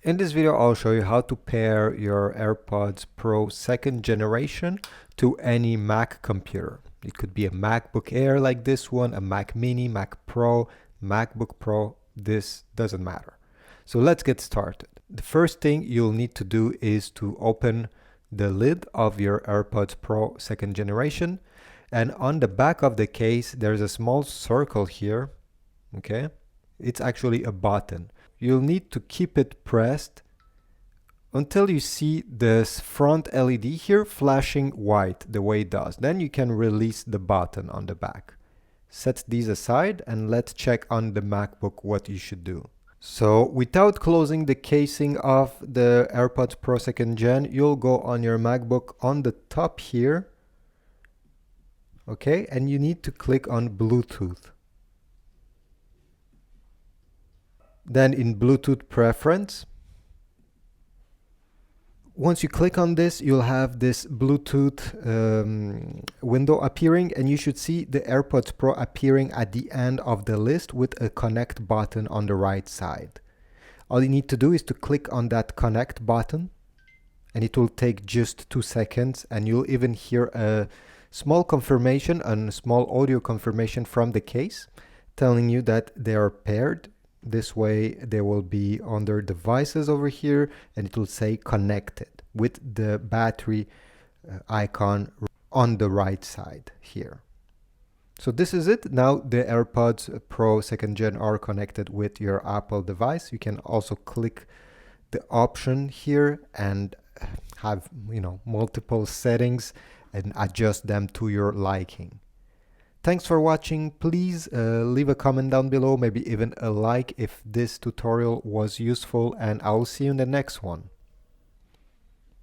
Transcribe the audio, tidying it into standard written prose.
In this video, I'll show you how to pair your AirPods Pro 2nd generation to any Mac computer. It could be a MacBook Air like this one, a Mac Mini, Mac Pro, MacBook Pro, this doesn't matter. So let's get started. The first thing you'll need to do is to open the lid of your AirPods Pro 2nd generation. And on the back of the case, there's a small circle here, okay? It's actually a button. You'll need to keep it pressed until you see this front LED here flashing white the way it does. Then you can release the button on the back. Set these aside and let's check on the MacBook what you should do. So without closing the casing of the AirPods Pro 2nd Gen, you'll go on your MacBook on the top here. Okay, and you need to click on Bluetooth. Then in Bluetooth preference, once you click on this, you'll have this Bluetooth window appearing, and you should see the AirPods Pro appearing at the end of the list with a connect button on the right side. All you need to do is to click on that connect button, and it will take just 2 seconds, and you'll even hear a small confirmation and a small audio confirmation from the case telling you that they are paired. This way they will be on their devices over here, and it will say connected with the battery icon on the right side here. So this is it. Now the AirPods Pro 2nd Gen are connected with your Apple device. You can also click the option here and have, multiple settings and adjust them to your liking. Thanks for watching. Please leave a comment down below, maybe even a like if this tutorial was useful, and I'll see you in the next one.